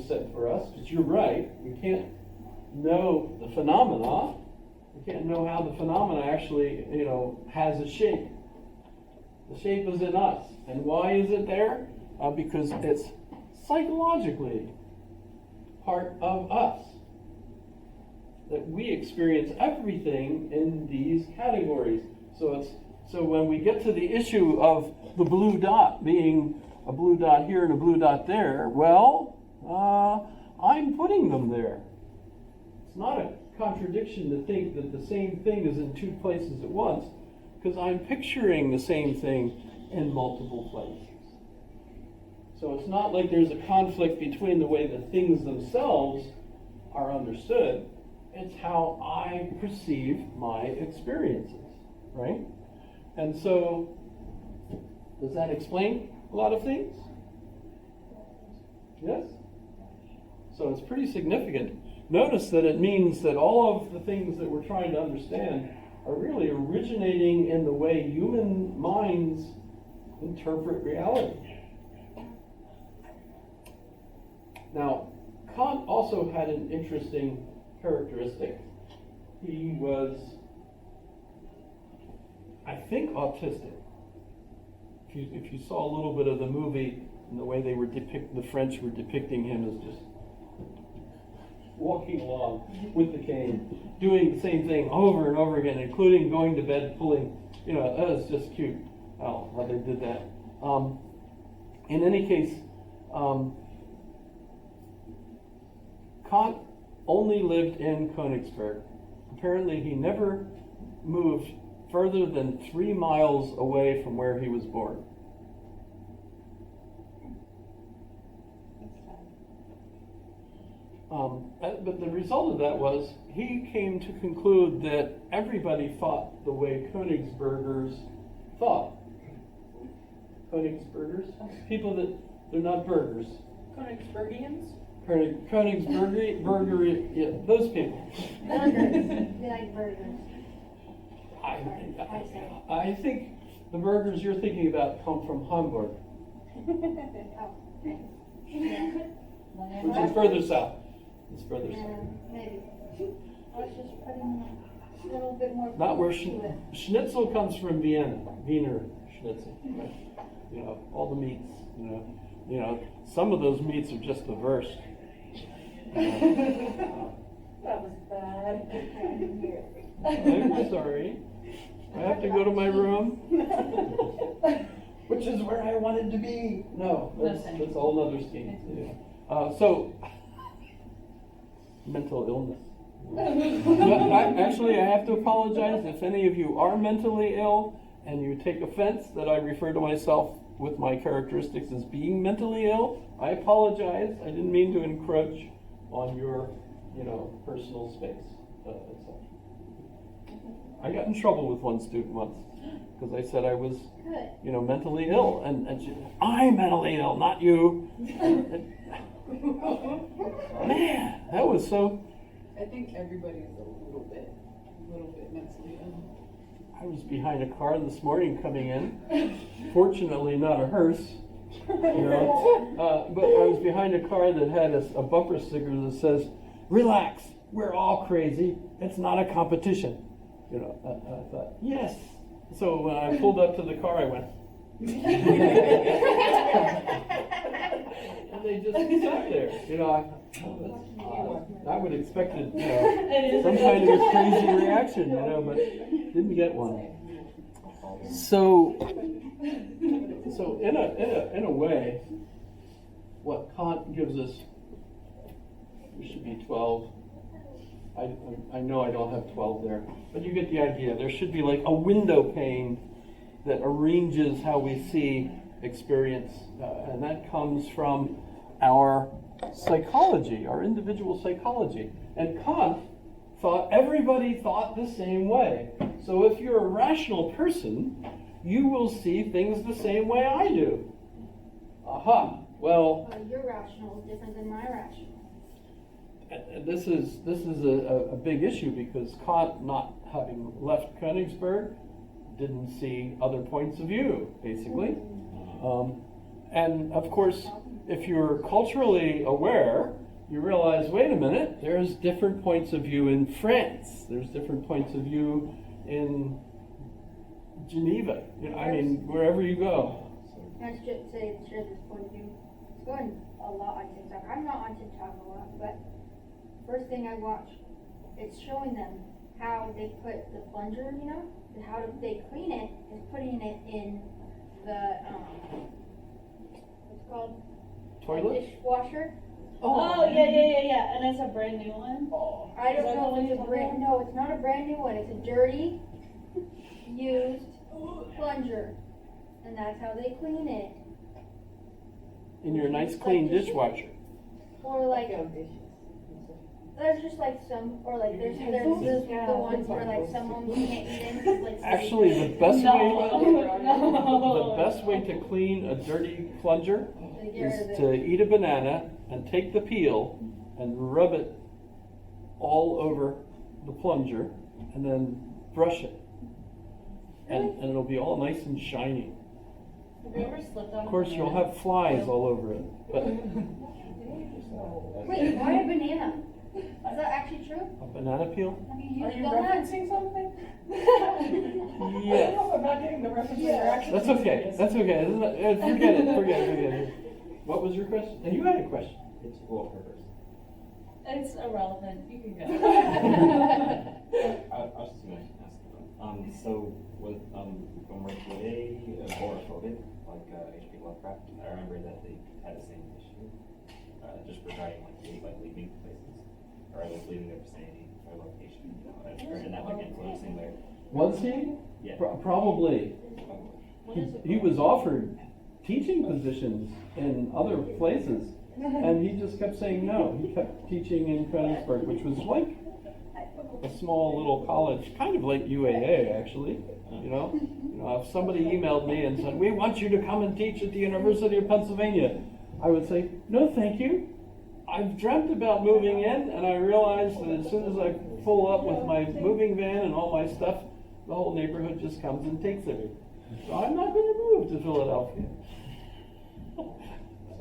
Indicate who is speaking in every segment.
Speaker 1: just said for us, because you're right, we can't know the phenomena. We can't know how the phenomena actually, has a shape. The shape is in us. And why is it there? Because it's psychologically part of us. That we experience everything in these categories. So when we get to the issue of the blue dot being a blue dot here and a blue dot there, well, I'm putting them there. It's not a contradiction to think that the same thing is in two places at once, because I'm picturing the same thing in multiple places. So it's not like there's a conflict between the way the things themselves are understood. It's how I perceive my experiences, right? And so, does that explain a lot of things? Yes? So it's pretty significant. Notice that it means that all of the things that we're trying to understand are really originating in the way human minds interpret reality. Now, Kant also had an interesting characteristic. He was, I think, autistic. If you saw a little bit of the movie and the way they were the French were depicting him as just walking along with the cane, doing the same thing over and over again, including going to bed, pulling, that was just cute how they did that. In any case, Kant only lived in Königsberg. Apparently he never moved further than 3 miles away from where he was born. But the result of that was he came to conclude that everybody thought the way Königsbergers thought. Königsbergers? People that, they're not burgers.
Speaker 2: Königsbergians?
Speaker 1: Königsberger, yeah, those people.
Speaker 3: Burgers. We like burgers.
Speaker 1: I think the burgers you're thinking about come from Hamburg,
Speaker 3: Oh, thanks. Yeah.
Speaker 1: which is further south. It's further
Speaker 3: Yeah,
Speaker 1: south.
Speaker 3: maybe. I was just putting a little bit more.
Speaker 1: Not where
Speaker 3: to it.
Speaker 1: schnitzel comes from Vienna, Wiener Schnitzel. Right? All the meats. Some of those meats are just the worst.
Speaker 2: That was bad.
Speaker 1: I'm sorry. I have to go to my room, which is where I wanted to be. No, that's a whole other scheme. Yeah. So, mental illness. Actually, I have to apologize if any of you are mentally ill and you take offense that I refer to myself with my characteristics as being mentally ill. I apologize. I didn't mean to encroach on your, personal space. I got in trouble with one student once because I said I was, mentally ill, and she, I'm mentally ill, not you. Man, that was so.
Speaker 2: I think everybody is a little bit mentally ill.
Speaker 1: I was behind a car this morning coming in. Fortunately, not a hearse. But I was behind a car that had a bumper sticker that says, "Relax, we're all crazy. It's not a competition." I thought, yes. So when I pulled up to the car, I went. And they just sat there. I would have expected, some kind of a crazy reaction, but didn't get one. So in a way, what Kant gives us, there should be 12. I know I don't have 12 there, but you get the idea. There should be like a window pane that arranges how we see experience, and that comes from our psychology, our individual psychology. And Kant thought everybody thought the same way. So if you're a rational person, you will see things the same way I do. Aha. Well,
Speaker 3: Your rational is different than my rational.
Speaker 1: this is a big issue because Kant, not having left Königsberg, didn't see other points of view, basically. And of course, if you're culturally aware, you realize, wait a minute, there's different points of view in France. There's different points of view in Geneva. You know, I mean, wherever you go.
Speaker 3: Can I just share this point of view? It's going a lot on TikTok. I'm not on TikTok a lot, but first thing I watch, it's showing them how they put the plunger, you know, and how they clean it is putting it in the what's it called?
Speaker 1: Toilet?
Speaker 3: Dishwasher.
Speaker 4: Oh, yeah, and it's a brand new one?
Speaker 3: I
Speaker 4: Is
Speaker 3: don't
Speaker 4: that
Speaker 3: know
Speaker 4: the one
Speaker 3: if it's
Speaker 4: you're
Speaker 3: a brand.
Speaker 4: talking
Speaker 3: No, it's not a brand new one. It's a dirty, used plunger, and that's how they clean it.
Speaker 1: In your nice clean dishwasher.
Speaker 3: Or like there's just like some, or like there's the ones where like some homes you can't eat in 'cause, like.
Speaker 1: Actually, the best
Speaker 4: No.
Speaker 1: the best way to clean a dirty plunger
Speaker 3: They get rid
Speaker 1: is
Speaker 3: of
Speaker 1: to
Speaker 3: it.
Speaker 1: eat a banana and take the peel and rub it all over the plunger and then brush it. And it'll be all nice and shiny.
Speaker 4: Have you ever slipped on
Speaker 1: Of course, you'll have flies all over it, but
Speaker 3: Wait, why a banana? Is that actually true?
Speaker 1: a banana peel?
Speaker 3: Have you
Speaker 2: Are
Speaker 3: used
Speaker 2: you
Speaker 3: done that?
Speaker 2: referencing something?
Speaker 1: Yes.
Speaker 2: I'm not getting the reference. You're actually
Speaker 1: That's okay,
Speaker 2: serious.
Speaker 1: that's okay. Isn't it? Forget it. What was your question? And you had a question.
Speaker 5: It's dual purpose.
Speaker 4: It's irrelevant, you can go.
Speaker 5: I was just gonna ask one. So when were they agoraphobic, like H.P. Lovecraft? I remember that they had the same issue, just regarding like leaving places, or like leaving their vicinity or location, you know, and that like influencing their.
Speaker 1: Was he?
Speaker 5: Yeah.
Speaker 1: Probably. He was offered teaching positions in other places, and he just kept saying no. He kept teaching in Königsberg, which was like a small little college, kind of like UAA actually. You know, if somebody emailed me and said, "We want you to come and teach at the University of Pennsylvania," I would say, "No, thank you. I've dreamt about moving in, and I realized that as soon as I pull up with my moving van and all my stuff, the whole neighborhood just comes and takes it. So I'm not going to move to Philadelphia."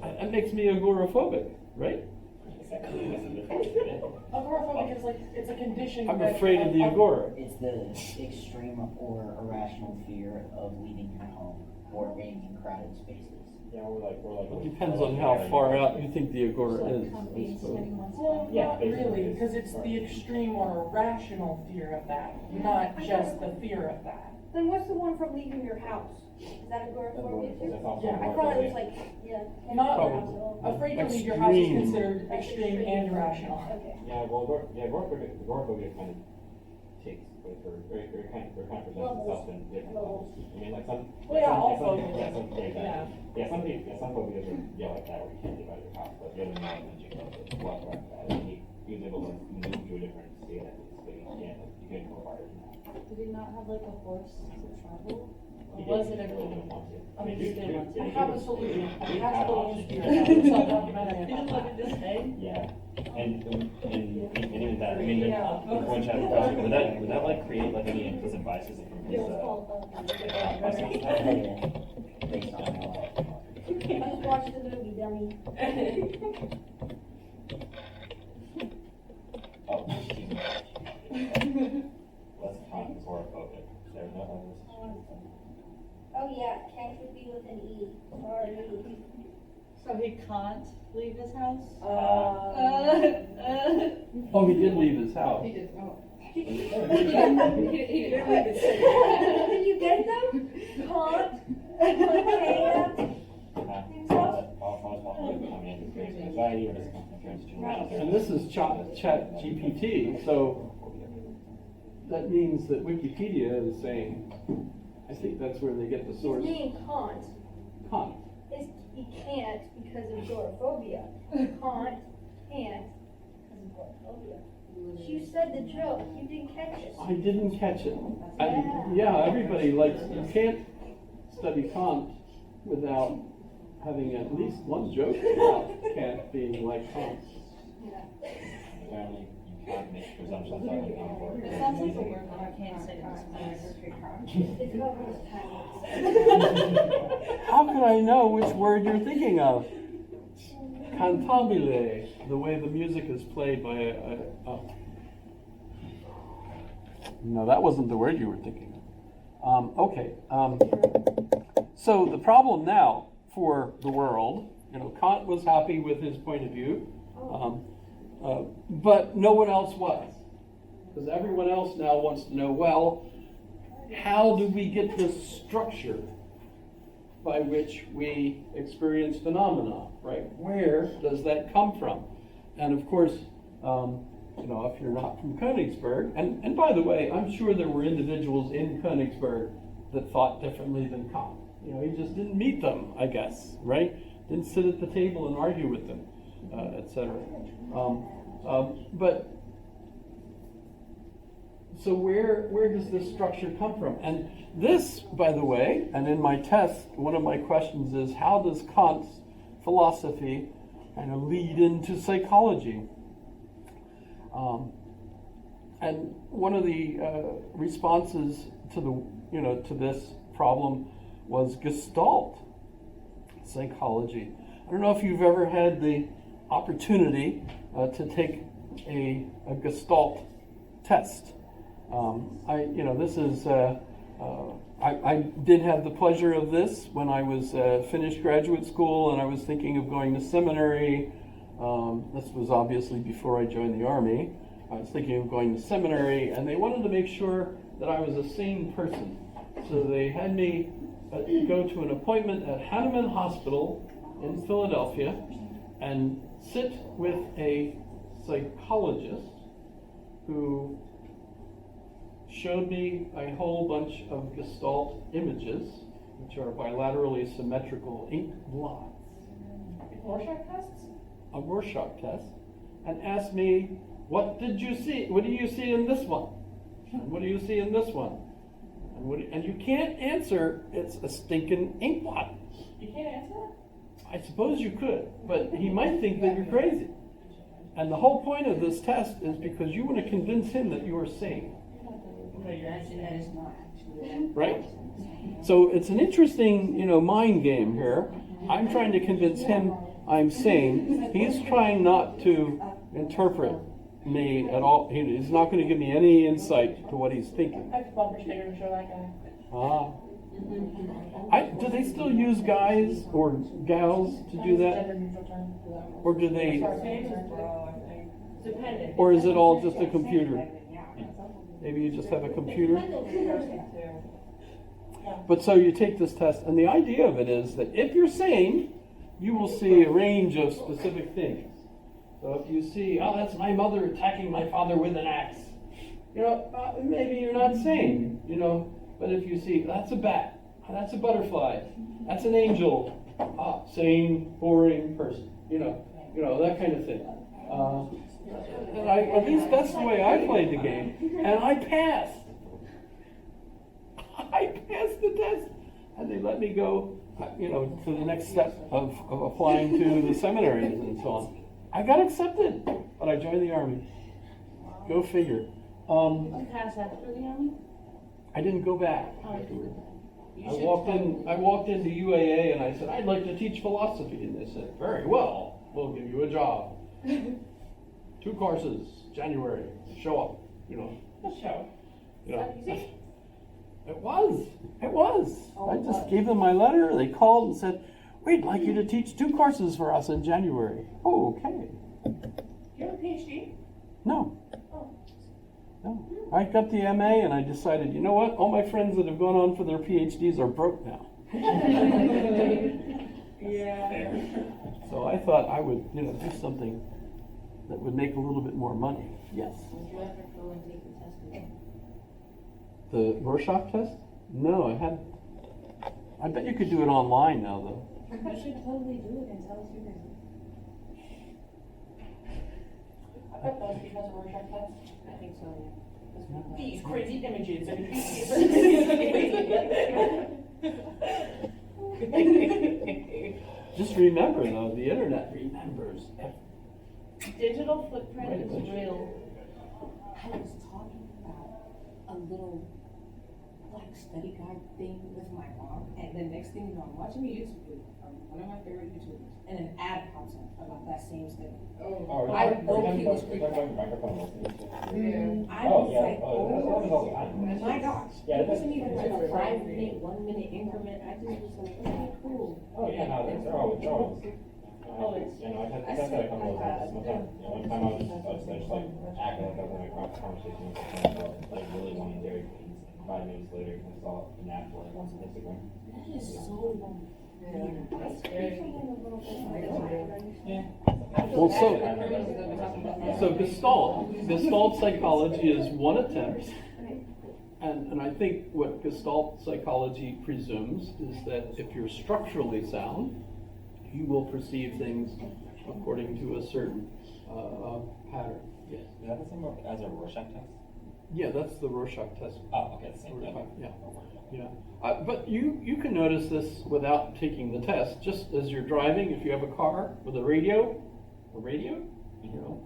Speaker 1: That makes me agoraphobic, right?
Speaker 2: Agoraphobic is like, it's a condition.
Speaker 1: I'm
Speaker 2: that-
Speaker 1: afraid of the agora.
Speaker 6: It's the extreme or irrational fear of leaving your home or being in crowded spaces.
Speaker 5: Yeah, we're like.
Speaker 1: It depends on how far out you think the agora is. I suppose.
Speaker 2: Well,
Speaker 5: Yeah,
Speaker 2: not
Speaker 5: basically,
Speaker 2: really,
Speaker 5: it's-
Speaker 2: because it's the extreme or irrational fear of that, not just the fear of that.
Speaker 3: Then what's the one from leaving your house? Is that agoraphobia too?
Speaker 5: That's also
Speaker 2: Yeah,
Speaker 3: I thought it was like, yeah.
Speaker 2: Not
Speaker 1: Probably.
Speaker 2: afraid to leave your house is
Speaker 1: Extreme.
Speaker 2: considered extreme and irrational.
Speaker 3: Okay.
Speaker 5: Yeah, well, agoraphobia kind of takes, like, or kind of presents itself in different levels. I mean, like some.
Speaker 2: Well, yeah, all
Speaker 5: some
Speaker 2: phobias.
Speaker 5: Yeah, some,
Speaker 2: Yeah.
Speaker 5: some people, some phobias are, like that, where you can't leave out of your house, but the other one, like that, he was able to move to a different state, at least, but you can't go farther than that.
Speaker 4: Did he not have like a horse to travel?
Speaker 5: He
Speaker 4: Or was
Speaker 5: didn't-
Speaker 4: it a
Speaker 5: he really didn't want to.
Speaker 4: I mean, he didn't want to.
Speaker 2: I have a solution. I have a balloon spirit.
Speaker 5: Yeah.
Speaker 2: It's a documentary
Speaker 4: He didn't
Speaker 2: about
Speaker 4: look at
Speaker 2: that.
Speaker 4: this day?
Speaker 5: Yeah, and even that, I mean,
Speaker 2: Yeah.
Speaker 5: the one chat, would that like create like any implicit biases from his,
Speaker 6: Based on how
Speaker 3: I just watched the movie, dummy.
Speaker 5: oh, let's talk agoraphobic. There's no others.
Speaker 3: Oh yeah, can't you be with an E? Sorry.
Speaker 4: So he can't leave his house?
Speaker 1: Oh, he did leave his house.
Speaker 2: He did, oh.
Speaker 3: Did you get them? Can't. Okay,
Speaker 5: Anxiety or discomfort.
Speaker 1: And this is Chat GPT, so that means that Wikipedia is saying, I think that's where they get the
Speaker 3: His
Speaker 1: source.
Speaker 3: name can't.
Speaker 1: Kant.
Speaker 3: Is he can't because of agoraphobia. Can't because of agoraphobia. You said the joke. You didn't catch it.
Speaker 1: I didn't catch it. Yeah, everybody likes, you can't study Kant without having at least one joke about Kant being like Kant.
Speaker 5: Apparently, you can't make presumptions on the
Speaker 4: It sounds like a word that I can't say in this place.
Speaker 3: It's about this time.
Speaker 1: How could I know which word you're thinking of? cantabile, the way the music is played by no, that wasn't the word you were thinking of. Okay. So the problem now for the world, Kant was happy with his point of view, but no one else was. Because everyone else now wants to know, well, how do we get this structure by which we experience phenomena, right? Where does that come from? And of course, if you're not from Königsberg, and by the way, I'm sure there were individuals in Königsberg that thought differently than Kant. He just didn't meet them, I guess, right? Didn't sit at the table and argue with them, etc. But so where does this structure come from? And this, by the way, and in my test, one of my questions is, how does Kant's philosophy kind of lead into psychology? And one of the responses to to this problem was Gestalt psychology. I don't know if you've ever had the opportunity to take a Gestalt test. I did have the pleasure of this when I was finished graduate school and I was thinking of going to seminary. This was obviously before I joined the Army. I was thinking of going to seminary, and they wanted to make sure that I was a sane person. So they had me go to an appointment at Hahnemann Hospital in Philadelphia and sit with a psychologist who showed me a whole bunch of Gestalt images, which are bilaterally symmetrical ink blots.
Speaker 2: Rorschach tests?
Speaker 1: A Rorschach test, and asked me, what did you see? What do you see in this one? And what do you see in this one? And you can't answer, it's a stinking ink blot.
Speaker 2: You can't answer that?
Speaker 1: I suppose you could, but he might think that you're crazy. And the whole point of this test is because you want to convince him that you are sane.
Speaker 4: That is not actually.
Speaker 1: Right? So it's an interesting, mind game here. I'm trying to convince him I'm sane. He's trying not to interpret me at all. He's not going to give me any insight to what he's thinking.
Speaker 2: I have to bumper sticker to show that guy.
Speaker 1: Do they still use guys or gals to do that?
Speaker 2: Gender neutral term for that one.
Speaker 1: Or do they,
Speaker 2: Dependent.
Speaker 1: or is it all just a computer? Maybe you just have a computer? But so you take this test, and the idea of it is that if you're sane, you will see a range of specific things. So if you see, oh, that's my mother attacking my father with an axe, maybe you're not sane, But if you see, that's a bat, that's a butterfly, that's an angel, sane, boring person, that kind of thing. And at least that's the way I played the game, and I passed. I passed the test, and they let me go, to the next step of applying to the seminaries and so on. I got accepted, but I joined the Army. Go figure.
Speaker 4: You passed after the Army?
Speaker 1: I didn't go back. I walked into UAA and I said, I'd like to teach philosophy, and they said, very well, we'll give you a job. 2 courses, January, show up,
Speaker 2: Show.
Speaker 1: It was. I just gave them my letter, they called and said, we'd like you to teach 2 courses for us in January. Oh, okay.
Speaker 2: You have a PhD?
Speaker 1: No.
Speaker 2: Oh.
Speaker 1: No. I got the MA and I decided, you know what? All my friends that have gone on for their PhDs are broke now.
Speaker 2: Yeah.
Speaker 1: So I thought I would, do something that would make a little bit more money. Yes.
Speaker 4: Did you ever go and take the test again?
Speaker 1: The Rorschach test? No, I bet you could do it online now, though.
Speaker 4: You should totally do it and tell us your business.
Speaker 2: I bet that was because of Rorschach test.
Speaker 4: I think so, yeah.
Speaker 2: These crazy images and
Speaker 1: Just remember, though, the internet remembers.
Speaker 4: Digital footprint is
Speaker 1: Right.
Speaker 4: real. I was talking about a little like study guide thing with my mom, and the next thing you know, I'm watching a YouTube video from one of my favorite YouTubers, and an ad pops up about that same study.
Speaker 5: Oh,
Speaker 4: I low-key was
Speaker 5: we're
Speaker 4: freaked
Speaker 5: talking about microphone listening.
Speaker 4: I
Speaker 5: Oh,
Speaker 4: was
Speaker 5: yeah,
Speaker 4: like,
Speaker 5: oh, that happens all the time.
Speaker 4: my gosh,
Speaker 5: Yeah,
Speaker 4: it wasn't even like a 5 minute, 1 minute increment, I just was like, okay, cool.
Speaker 5: Oh, yeah, no, they're always, you know, I've had that a couple of times. One time, one time I was just like acting like I was having a conversation with a friend about like really wanting Dairy Queens. 5 minutes later, I saw an ad for it on Instagram.
Speaker 4: That is so long.
Speaker 1: Well, so Gestalt psychology is one attempt. And I think what Gestalt psychology presumes is that if you're structurally sound, you will perceive things according to a certain pattern. Yes.
Speaker 5: Is that the same as a Rorschach test?
Speaker 1: Yeah, that's the Rorschach test.
Speaker 5: Oh, okay, the same thing.
Speaker 1: Yeah. Yeah. But you can notice this without taking the test. Just as you're driving, if you have a car with a radio, you know,